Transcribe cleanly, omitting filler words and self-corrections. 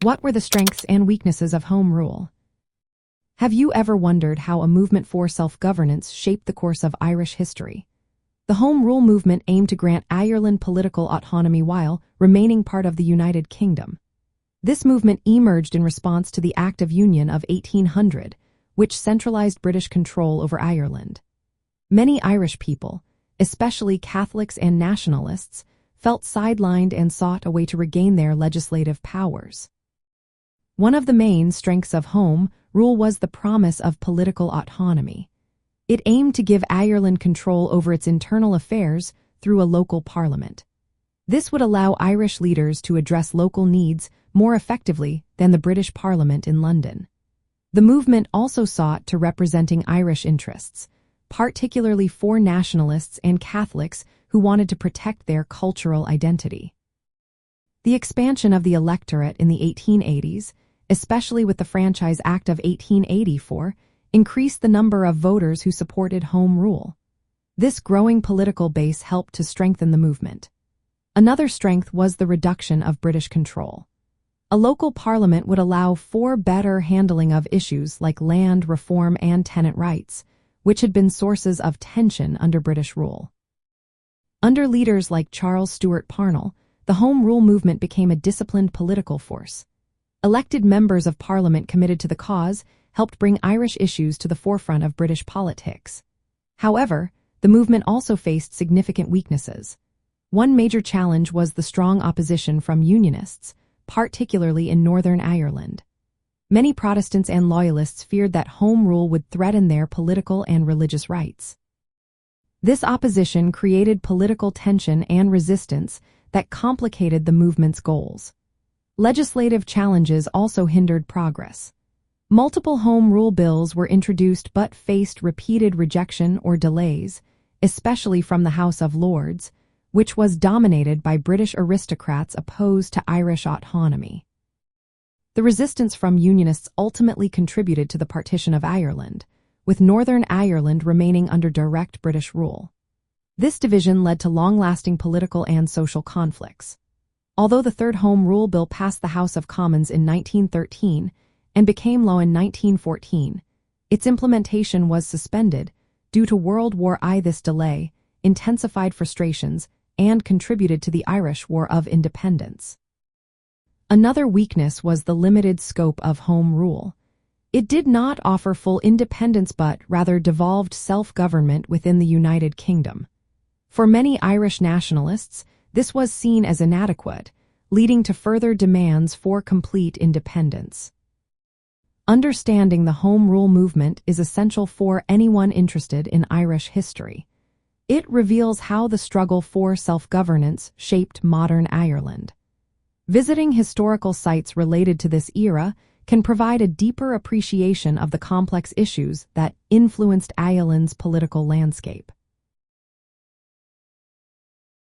What were the strengths and weaknesses of Home Rule? Have you ever wondered how a movement for self-governance shaped the course of Irish history? The Home Rule movement aimed to grant Ireland political autonomy while remaining part of the United Kingdom. This movement emerged in response to the Act of Union of 1800, which centralized British control over Ireland. Many Irish people, especially Catholics and nationalists, felt sidelined and sought a way to regain their legislative powers. One of the main strengths of Home Rule was the promise of political autonomy. It aimed to give Ireland control over its internal affairs through a local parliament. This would allow Irish leaders to address local needs more effectively than the British Parliament in London. The movement also sought to representing Irish interests, particularly for nationalists and Catholics who wanted to protect their cultural identity. The expansion of the electorate in the 1880s, especially with the Franchise Act of 1884, increased the number of voters who supported Home Rule. This growing political base helped to strengthen the movement. Another strength was the reduction of British control. A local parliament would allow for better handling of issues like land reform and tenant rights, which had been sources of tension under British rule. Under leaders like Charles Stewart Parnell, the Home Rule movement became a disciplined political force. Elected members of Parliament committed to the cause helped bring Irish issues to the forefront of British politics. However, the movement also faced significant weaknesses. One major challenge was the strong opposition from Unionists, particularly in Northern Ireland. Many Protestants and Loyalists feared that Home Rule would threaten their political and religious rights. This opposition created political tension and resistance that complicated the movement's goals. Legislative challenges also hindered progress. Multiple Home Rule bills were introduced but faced repeated rejection or delays, especially from the House of Lords, which was dominated by British aristocrats opposed to Irish autonomy. The resistance from Unionists ultimately contributed to the partition of Ireland, with Northern Ireland remaining under direct British rule. This division led to long-lasting political and social conflicts. Although the Third Home Rule Bill passed the House of Commons in 1913 and became law in 1914, its implementation was suspended due to World War I. This delay intensified frustrations and contributed to the Irish War of Independence. Another weakness was the limited scope of Home Rule. It did not offer full independence but rather devolved self-government within the United Kingdom. For many Irish nationalists, this was seen as inadequate, leading to further demands for complete independence. Understanding the Home Rule movement is essential for anyone interested in Irish history. It reveals how the struggle for self-governance shaped modern Ireland. Visiting historical sites related to this era can provide a deeper appreciation of the complex issues that influenced Ireland's political landscape.